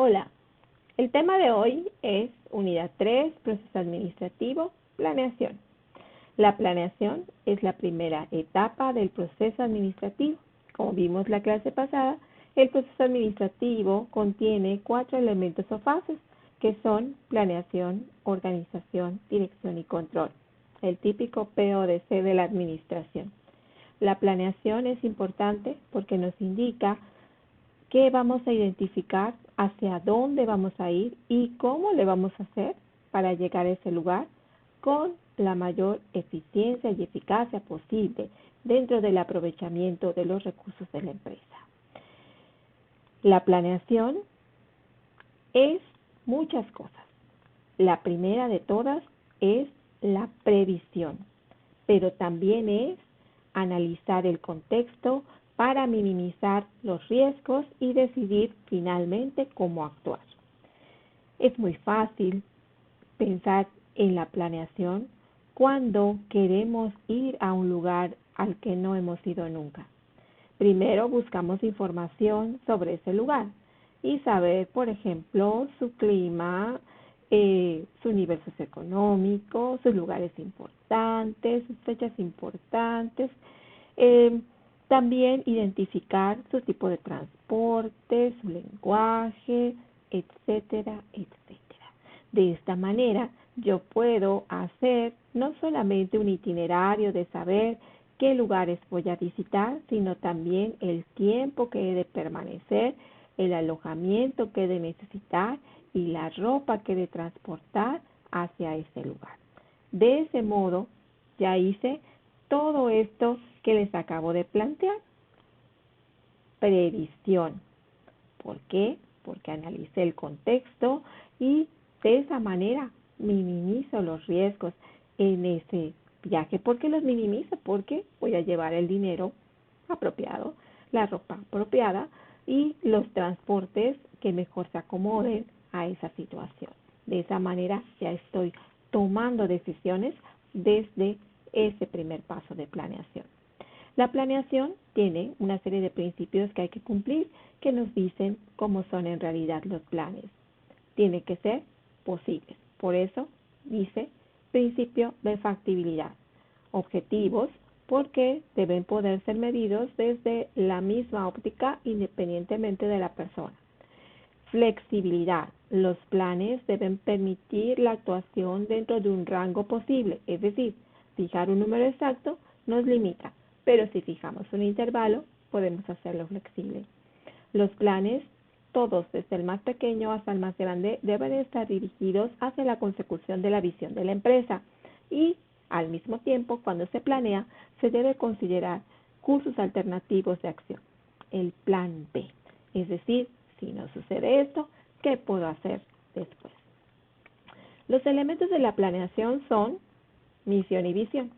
Hola, el tema de hoy es Unidad 3, Proceso Administrativo, Planeación. La planeación es la primera etapa del proceso administrativo. Como vimos la clase pasada, el proceso administrativo contiene 4 elementos o fases, que son planeación, organización, dirección y control, el típico PODC de la administración. La planeación es importante porque nos indica qué vamos a identificar, hacia dónde vamos a ir y cómo le vamos a hacer para llegar a ese lugar con la mayor eficiencia y eficacia posible dentro del aprovechamiento de los recursos de la empresa. La planeación es muchas cosas. La primera de todas es la previsión, pero también es analizar el contexto para minimizar los riesgos y decidir finalmente cómo actuar. Es muy fácil pensar en la planeación cuando queremos ir a un lugar al que no hemos ido nunca. Primero buscamos información sobre ese lugar y saber, por ejemplo, su clima, su nivel socioeconómico, sus lugares importantes, sus fechas importantes. También identificar su tipo de transporte, su lenguaje, etcétera, etcétera. De esta manera, yo puedo hacer no solamente un itinerario de saber qué lugares voy a visitar, sino también el tiempo que he de permanecer, el alojamiento que he de necesitar y la ropa que he de transportar hacia ese lugar. De ese modo, ya hice todo esto que les acabo de plantear. Previsión. ¿Por qué? Porque analicé el contexto y de esa manera minimizo los riesgos en ese viaje. ¿Por qué los minimizo? Porque voy a llevar el dinero apropiado, la ropa apropiada y los transportes que mejor se acomoden a esa situación. De esa manera ya estoy tomando decisiones desde ese primer paso de planeación. La planeación tiene una serie de principios que hay que cumplir que nos dicen cómo son en realidad los planes. Tiene que ser posibles. Por eso dice principio de factibilidad. Objetivos porque deben poder ser medidos desde la misma óptica independientemente de la persona. Flexibilidad. Los planes deben permitir la actuación dentro de un rango posible, es decir, fijar un número exacto nos limita, pero si fijamos un intervalo, podemos hacerlo flexible. Los planes, todos desde el más pequeño hasta el más grande, deben estar dirigidos hacia la consecución de la visión de la empresa y, al mismo tiempo, cuando se planea, se debe considerar cursos alternativos de acción, el plan B, es decir, si no sucede esto, ¿qué puedo hacer después? Los elementos de la planeación son misión y visión.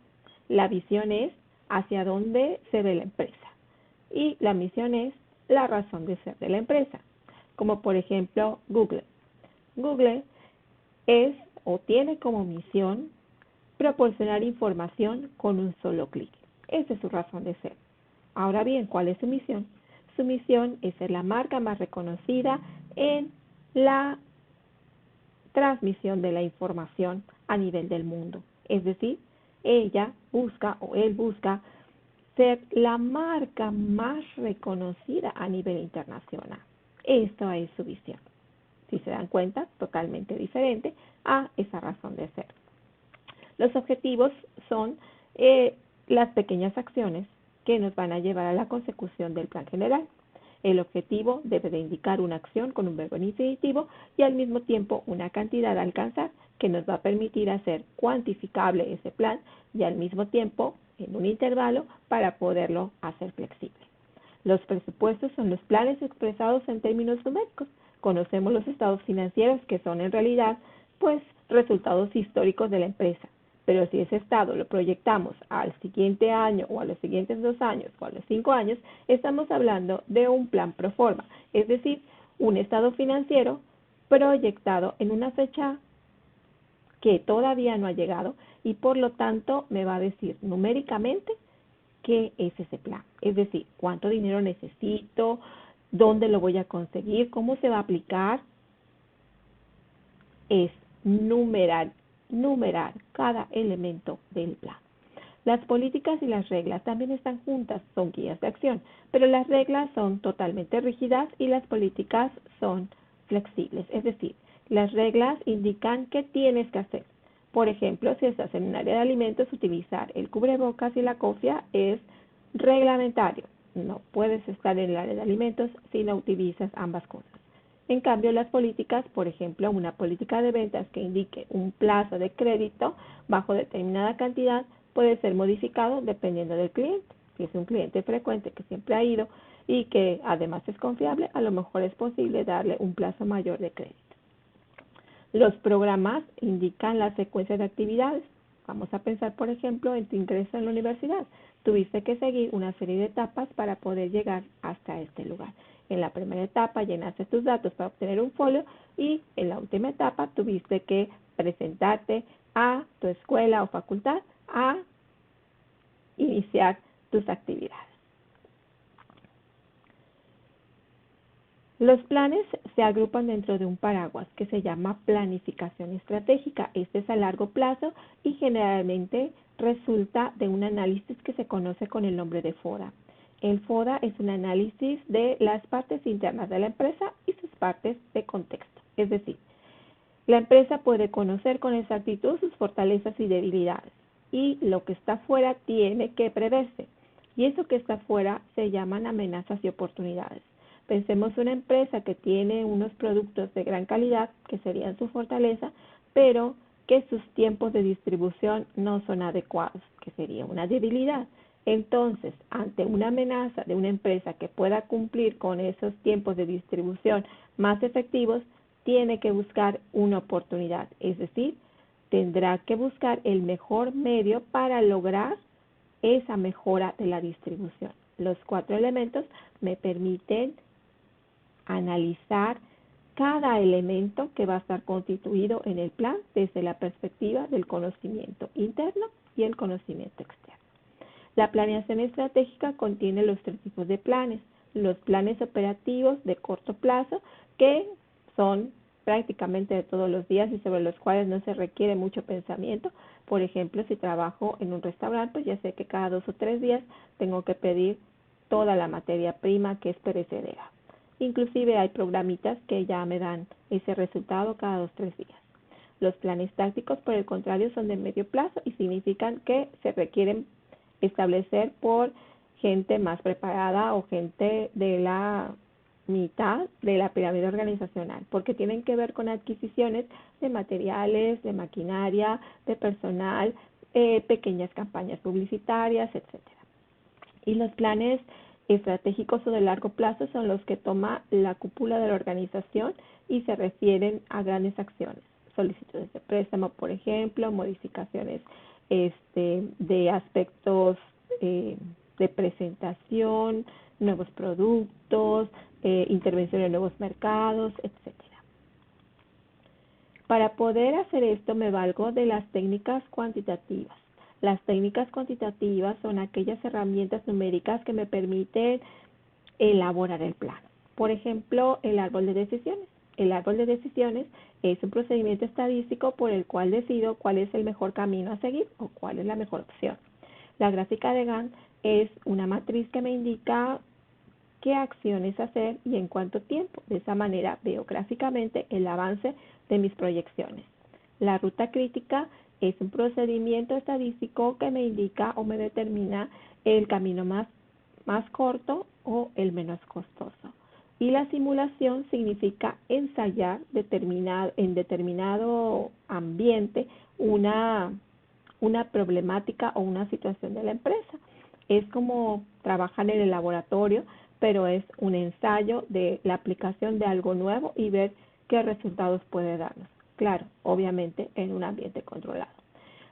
La visión es hacia dónde se ve la empresa y la misión es la razón de ser de la empresa, como por ejemplo Google. Google es o tiene como misión proporcionar información con un solo clic. Esa es su razón de ser. Ahora bien, ¿cuál es su misión? Su misión es ser la marca más reconocida en la transmisión de la información a nivel del mundo. Es decir, ella busca o él busca ser la marca más reconocida a nivel internacional. Esta es su visión. Si se dan cuenta, totalmente diferente a esa razón de ser. Los objetivos son las pequeñas acciones que nos van a llevar a la consecución del plan general. El objetivo debe de indicar una acción con un verbo en infinitivo y al mismo tiempo una cantidad a alcanzar que nos va a permitir hacer cuantificable ese plan y al mismo tiempo en un intervalo para poderlo hacer flexible. Los presupuestos son los planes expresados en términos numéricos. Conocemos los estados financieros que son en realidad pues resultados históricos de la empresa. Pero si ese estado lo proyectamos al siguiente año o a los siguientes 2 años o a los 5 años, estamos hablando de un plan pro forma, es decir, un estado financiero proyectado en una fecha que todavía no ha llegado y por lo tanto me va a decir numéricamente qué es ese plan, es decir, cuánto dinero necesito, dónde lo voy a conseguir, cómo se va a aplicar es numerar cada elemento del plan. Las políticas y las reglas también están juntas, son guías de acción, pero las reglas son totalmente rígidas y las políticas son flexibles, es decir, las reglas indican qué tienes que hacer. Por ejemplo, si estás en un área de alimentos, utilizar el cubrebocas y la cofia es reglamentario. No puedes estar en el área de alimentos si no utilizas ambas cosas. En cambio, las políticas, por ejemplo, una política de ventas que indique un plazo de crédito bajo determinada cantidad puede ser modificado dependiendo del cliente. Si es un cliente frecuente que siempre ha ido y que además es confiable, a lo mejor es posible darle un plazo mayor de crédito. Los programas indican la secuencia de actividades. Vamos a pensar, por ejemplo, en tu ingreso en la universidad. Tuviste que seguir una serie de etapas para poder llegar hasta este lugar. En la primera etapa llenaste tus datos para obtener un folio y en la última etapa tuviste que presentarte a tu escuela o facultad a iniciar tus actividades. Los planes se agrupan dentro de un paraguas que se llama planificación estratégica. Este es a largo plazo y generalmente resulta de un análisis que se conoce con el nombre de FODA. El FODA es un análisis de las partes internas de la empresa y sus partes de contexto. Es decir, la empresa puede conocer con exactitud sus fortalezas y debilidades y lo que está fuera tiene que preverse. Y eso que está fuera se llaman amenazas y oportunidades. Pensemos una empresa que tiene unos productos de gran calidad, que serían su fortaleza, pero que sus tiempos de distribución no son adecuados, que sería una debilidad. Entonces, ante una amenaza de una empresa que pueda cumplir con esos tiempos de distribución más efectivos, tiene que buscar una oportunidad, es decir, tendrá que buscar el mejor medio para lograr esa mejora de la distribución. Los 4 elementos me permiten analizar cada elemento que va a estar constituido en el plan desde la perspectiva del conocimiento interno y el conocimiento externo. La planeación estratégica contiene los 3 tipos de planes. Los planes operativos de corto plazo, que son prácticamente de todos los días y sobre los cuales no se requiere mucho pensamiento. Por ejemplo, si trabajo en un restaurante, pues ya sé que cada 2 o 3 días tengo que pedir toda la materia prima que es perecedera. Inclusive hay programitas que ya me dan ese resultado cada 2 o 3 días. Los planes tácticos, por el contrario, son de medio plazo y significan que se requieren establecer por gente más preparada o gente de la mitad de la pirámide organizacional, porque tienen que ver con adquisiciones de materiales, de maquinaria, de personal, pequeñas campañas publicitarias, etcétera. Y los planes estratégicos o de largo plazo son los que toma la cúpula de la organización y se refieren a grandes acciones, solicitudes de préstamo, por ejemplo, modificaciones de aspectos de presentación, nuevos productos, intervención en nuevos mercados, etcétera. Para poder hacer esto me valgo de las técnicas cuantitativas. Las técnicas cuantitativas son aquellas herramientas numéricas que me permiten elaborar el plan. Por ejemplo, el árbol de decisiones. El árbol de decisiones es un procedimiento estadístico por el cual decido cuál es el mejor camino a seguir o cuál es la mejor opción. La gráfica de Gantt es una matriz que me indica qué acciones hacer y en cuánto tiempo. De esa manera veo gráficamente el avance de mis proyecciones. La ruta crítica es un procedimiento estadístico que me indica o me determina el camino más corto o el menos costoso. Y la simulación significa ensayar en determinado ambiente una problemática o una situación de la empresa. Es como trabajar en el laboratorio, pero es un ensayo de la aplicación de algo nuevo y ver qué resultados puede darnos. Claro, obviamente en un ambiente controlado.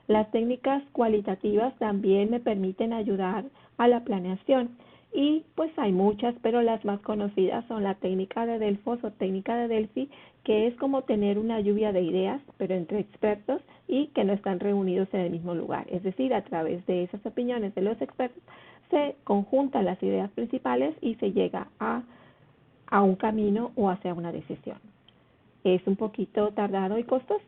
Las técnicas cualitativas también me permiten ayudar a la planeación y pues hay muchas, pero las más conocidas son la técnica de Delfos o técnica de Delphi, que es como tener una lluvia de ideas, pero entre expertos y que no están reunidos en el mismo lugar. Es decir, a través de esas opiniones de los expertos se conjuntan las ideas principales y se llega a un camino o hacia una decisión. es un poquito tardado y costoso.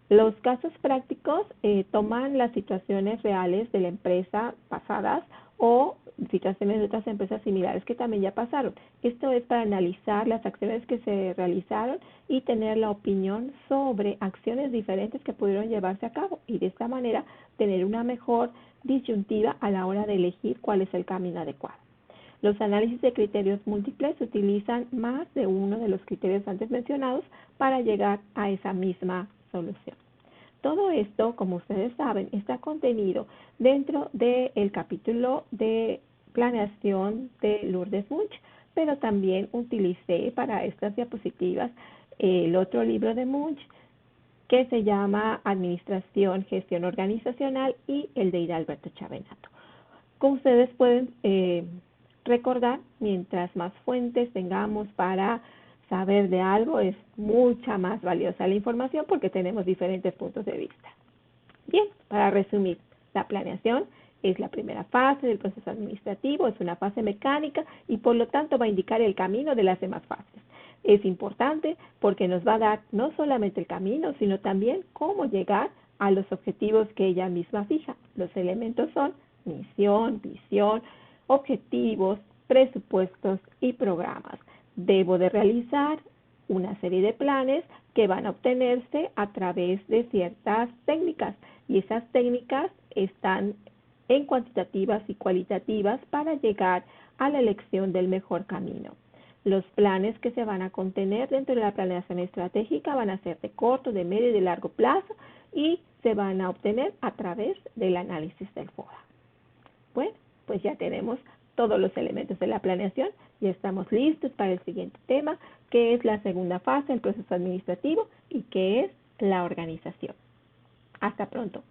Los casos prácticos toman las situaciones reales de la empresa pasadas o situaciones de otras empresas similares que también ya pasaron. Esto es para analizar las acciones que se realizaron y tener la opinión sobre acciones diferentes que pudieron llevarse a cabo y de esta manera tener una mejor disyuntiva a la hora de elegir cuál es el camino adecuado. Los análisis de criterios múltiples utilizan más de uno de los criterios antes mencionados para llegar a esa misma solución. Todo esto, como ustedes saben, está contenido dentro del capítulo de planeación de Lourdes Munch, pero también utilicé para estas diapositivas el otro libro de Munch que se llama Administración, Gestión Organizacional y el de Hidalberto Chavenato. Como ustedes pueden recordar, mientras más fuentes tengamos para saber de algo, es mucha más valiosa la información porque tenemos diferentes puntos de vista. Bien, para resumir, la planeación es la primera fase del proceso administrativo, es una fase mecánica y por lo tanto va a indicar el camino de las demás fases. Es importante porque nos va a dar no solamente el camino, sino también cómo llegar a los objetivos que ella misma fija. Los elementos son misión, visión, objetivos, presupuestos y programas. Debo de realizar una serie de planes que van a obtenerse a través de ciertas técnicas y esas técnicas están en cuantitativas y cualitativas para llegar a la elección del mejor camino. Los planes que se van a contener dentro de la planeación estratégica van a ser de corto, de medio y de largo plazo y se van a obtener a través del análisis del FODA. Bueno, pues ya tenemos todos los elementos de la planeación y estamos listos para el siguiente tema, que es la segunda fase del proceso administrativo y que es la organización. Hasta pronto.